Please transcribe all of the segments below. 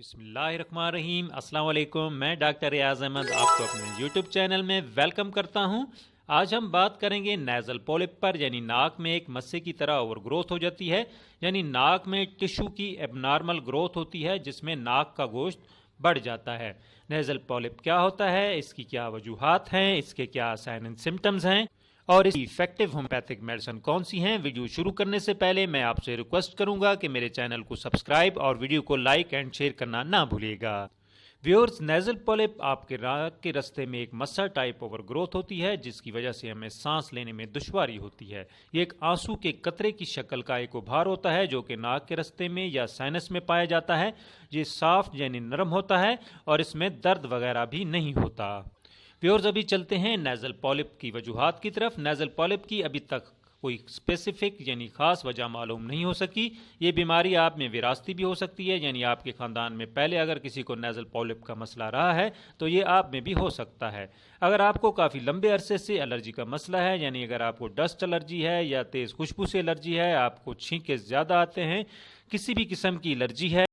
بسم اللہ الرحمن الرحیم۔ السلام علیکم، میں ڈاکٹر ریاض احمد آپ کو اپنے یوٹیوب چینل میں ویلکم کرتا ہوں۔ آج ہم بات کریں گے نیزل پولپ پر، یعنی ناک میں ایک مسے کی طرح اوور گروتھ ہو جاتی ہے، یعنی ناک میں ٹشو کی ایب نارمل گروتھ ہوتی ہے جس میں ناک کا گوشت بڑھ جاتا ہے۔ نیزل پولپ کیا ہوتا ہے، اس کی کیا وجوہات ہیں، اس کے کیا سائن اینڈ سمٹمز ہیں اور اس کی ایفیکٹو ہومیوپیتھک میڈیسن کون سی ہیں۔ ویڈیو شروع کرنے سے پہلے میں آپ سے ریکویسٹ کروں گا کہ میرے چینل کو سبسکرائب اور ویڈیو کو لائک اینڈ شیئر کرنا نہ بھولیے گا۔ ویورز، نیزل پولپ آپ کے ناک کے رستے میں ایک مسا ٹائپ اوور گروتھ ہوتی ہے جس کی وجہ سے ہمیں سانس لینے میں دشواری ہوتی ہے۔ یہ ایک آنسو کے قطرے کی شکل کا ایک ابھار ہوتا ہے جو کہ ناک کے رستے میں یا سائنس میں پایا جاتا ہے۔ یہ سافٹ یعنی نرم ہوتا ہے اور اس میں درد وغیرہ بھی نہیں ہوتا۔ ویورز، ابھی چلتے ہیں نیزل پولپ کی وجوہات کی طرف۔ نیزل پولپ کی ابھی تک کوئی اسپیسیفک یعنی خاص وجہ معلوم نہیں ہو سکی۔ یہ بیماری آپ میں وراثتی بھی ہو سکتی ہے، یعنی آپ کے خاندان میں پہلے اگر کسی کو نیزل پولپ کا مسئلہ رہا ہے تو یہ آپ میں بھی ہو سکتا ہے۔ اگر آپ کو کافی لمبے عرصے سے الرجی کا مسئلہ ہے، یعنی اگر آپ کو ڈسٹ الرجی ہے یا تیز خوشبو سے الرجی ہے، آپ کو چھینکے زیادہ آتے ہیں، کسی بھی قسم کی الرجی ہے،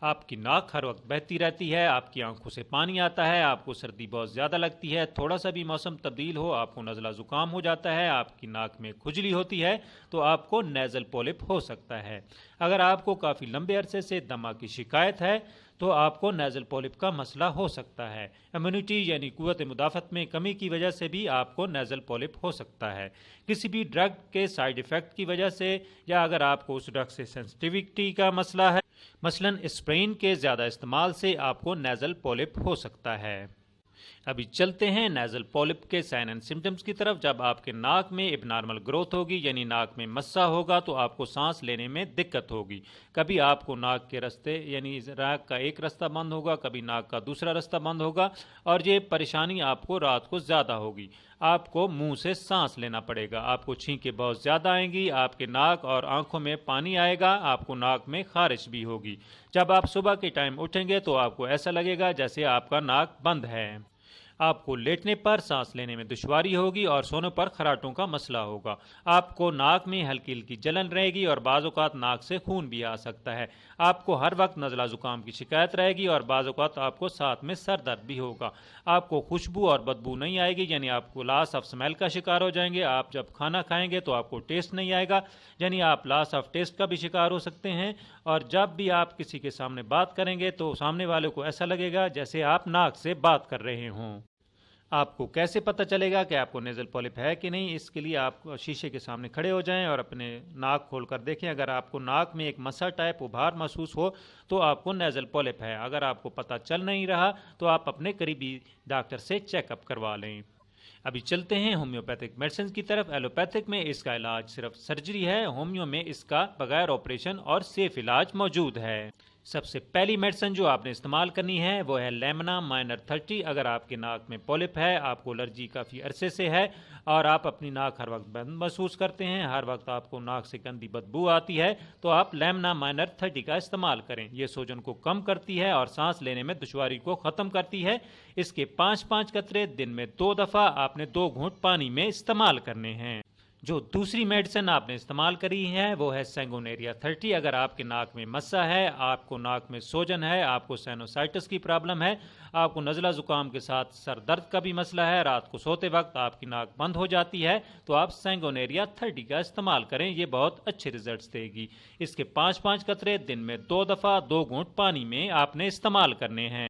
آپ کی ناک ہر وقت بہتی رہتی ہے، آپ کی آنکھوں سے پانی آتا ہے، آپ کو سردی بہت زیادہ لگتی ہے، تھوڑا سا بھی موسم تبدیل ہو آپ کو نزلہ زکام ہو جاتا ہے، آپ کی ناک میں کھجلی ہوتی ہے، تو آپ کو نیزل پولپ ہو سکتا ہے۔ اگر آپ کو کافی لمبے عرصے سے دمہ کی شکایت ہے تو آپ کو نیزل پولپ کا مسئلہ ہو سکتا ہے۔ امیونٹی یعنی قوت مدافعت میں کمی کی وجہ سے بھی آپ کو نیزل پولپ ہو سکتا ہے۔ کسی بھی ڈرگ کے سائیڈ ایفیکٹ کی وجہ سے، یا اگر آپ کو اس ڈرگ سے سینسٹیوٹی کا مسئلہ ہے، مثلا اسپرین کے زیادہ استعمال سے آپ کو نیزل پولپ ہو سکتا ہے۔ ابھی چلتے ہیں نیزل پولپ کے سائن اینڈ سمٹمز کی طرف۔ جب آپ کے ناک میں ایب نارمل گروتھ ہوگی، یعنی ناک میں مسا ہوگا، تو آپ کو سانس لینے میں دقت ہوگی۔ کبھی آپ کو ناک کے رستے یعنی ناک کا ایک رستہ بند ہوگا، کبھی ناک کا دوسرا رستہ بند ہوگا، اور یہ پریشانی آپ کو رات کو زیادہ ہوگی۔ آپ کو منہ سے سانس لینا پڑے گا، آپ کو چھینکیں بہت زیادہ آئیں گی، آپ کے ناک اور آنکھوں میں پانی آئے گا، آپ کو ناک میں خارش بھی ہوگی۔ جب آپ صبح کے ٹائم اٹھیں گے تو آپ کو ایسا لگے گا جیسے آپ کا ناک بند ہے۔ آپ کو لیٹنے پر سانس لینے میں دشواری ہوگی اور سونے پر خراٹوں کا مسئلہ ہوگا۔ آپ کو ناک میں ہلکی ہلکی جلن رہے گی اور بعض اوقات ناک سے خون بھی آ سکتا ہے۔ آپ کو ہر وقت نزلہ زکام کی شکایت رہے گی اور بعض اوقات آپ کو ساتھ میں سر درد بھی ہوگا۔ آپ کو خوشبو اور بدبو نہیں آئے گی، یعنی آپ کو لاس آف اسمیل کا شکار ہو جائیں گے۔ آپ جب کھانا کھائیں گے تو آپ کو ٹیسٹ نہیں آئے گا، یعنی آپ لاس آف ٹیسٹ کا بھی شکار ہو سکتے ہیں۔ اور جب بھی آپ کسی کے سامنے بات کریں گے تو سامنے والے کو ایسا لگے گا جیسے آپ ناک سے بات کر رہے ہوں۔ آپ کو کیسے پتہ چلے گا کہ آپ کو نیزل پولپ ہے کہ نہیں؟ اس کے لیے آپ شیشے کے سامنے کھڑے ہو جائیں اور اپنے ناک کھول کر دیکھیں۔ اگر آپ کو ناک میں ایک مسا ٹائپ ابھار محسوس ہو تو آپ کو نیزل پولپ ہے۔ اگر آپ کو پتہ چل نہیں رہا تو آپ اپنے قریبی ڈاکٹر سے چیک اپ کروا لیں۔ ابھی چلتے ہیں ہومیوپیتھک میڈیسن کی طرف۔ ایلوپیتھک میں اس کا علاج صرف سرجری ہے، ہومیو میں اس کا بغیر آپریشن اور سیف علاج موجود ہے۔ سب سے پہلی میڈیسن جو آپ نے استعمال کرنی ہے وہ ہے لیمنا مائنر 30۔ اگر آپ کے ناک میں پولپ ہے، آپ کو الرجی کافی عرصے سے ہے اور آپ اپنی ناک ہر وقت بند محسوس کرتے ہیں، ہر وقت آپ کو ناک سے گندی بدبو آتی ہے، تو آپ لیمنا مائنر 30 کا استعمال کریں۔ یہ سوجن کو کم کرتی ہے اور سانس لینے میں دشواری کو ختم کرتی ہے۔ اس کے 5 قطرے دن میں 2 دفعہ آپ نے 2 گھونٹ پانی میں استعمال کرنے ہیں۔ جو دوسری میڈیسن آپ نے استعمال کری ہے وہ ہے سینگونیریا 30۔ اگر آپ کے ناک میں مسا ہے، آپ کو ناک میں سوجن ہے، آپ کو سائنوسائٹس کی پرابلم ہے، آپ کو نزلہ زکام کے ساتھ سر درد کا بھی مسئلہ ہے، رات کو سوتے وقت آپ کی ناک بند ہو جاتی ہے، تو آپ سینگونیریا 30 کا استعمال کریں، یہ بہت اچھے ریزلٹس دے گی۔ اس کے 5 قطرے دن میں 2 دفعہ 2 گھونٹ پانی میں آپ نے استعمال کرنے ہیں۔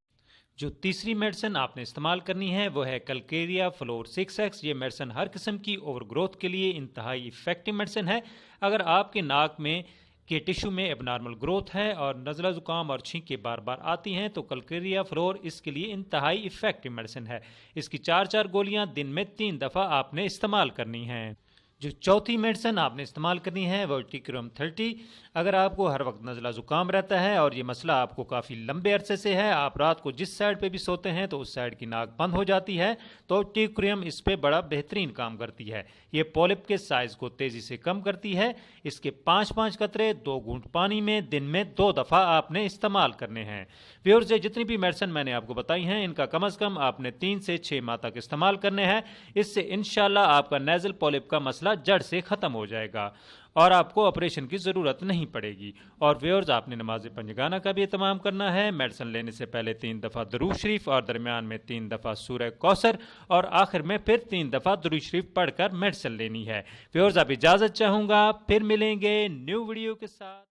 جو تیسری میڈیسن آپ نے استعمال کرنی ہے وہ ہے کلکیریا فلور 6X۔ یہ میڈیسن ہر قسم کی اوور گروتھ کے لیے انتہائی ایفیکٹو میڈیسن ہے۔ اگر آپ کے ناک میں کے ٹشو میں ایب نارمل گروتھ ہے اور نزلہ زکام اور چھینکیں بار بار آتی ہیں تو کلکیریا فلور اس کے لیے انتہائی ایفیکٹو میڈیسن ہے۔ اس کی 4 گولیاں دن میں 3 دفعہ آپ نے استعمال کرنی ہیں۔ جو چوتھی میڈیسن آپ نے استعمال کرنی ہے وہ ٹیکرم 30۔ اگر آپ کو ہر وقت نزلہ زکام رہتا ہے اور یہ مسئلہ آپ کو کافی لمبے عرصے سے ہے، آپ رات کو جس سائڈ پہ بھی سوتے ہیں تو اس سائڈ کی ناک بند ہو جاتی ہے، تو ٹیکریم اس پہ بڑا بہترین کام کرتی ہے۔ یہ پولپ کے سائز کو تیزی سے کم کرتی ہے۔ اس کے 5 قطرے 2 گھونٹ پانی میں دن میں 2 دفعہ آپ نے استعمال کرنے ہیں۔ ویورز، جتنی بھی میڈیسن میں نے آپ کو بتائی ہیں ان کا کم از کم آپ نے 3 سے 6 ماہ تک استعمال کرنے ہیں۔ اس سے انشاءاللہ آپ کا نیزل پولپ کا مسئلہ مسئلہ جڑ سے ختم ہو جائے گا اور آپ کو آپریشن کی ضرورت نہیں پڑے گی۔ اور ویورز، آپ نے نماز پنجگانہ کا بھی اہتمام کرنا ہے۔ میڈیسن لینے سے پہلے 3 دفعہ درود شریف اور درمیان میں 3 دفعہ سورہ کوثر اور آخر میں پھر 3 دفعہ درود شریف پڑھ کر میڈیسن لینی ہے۔ ویورز، اب اجازت چاہوں گا، پھر ملیں گے نیو ویڈیو کے ساتھ۔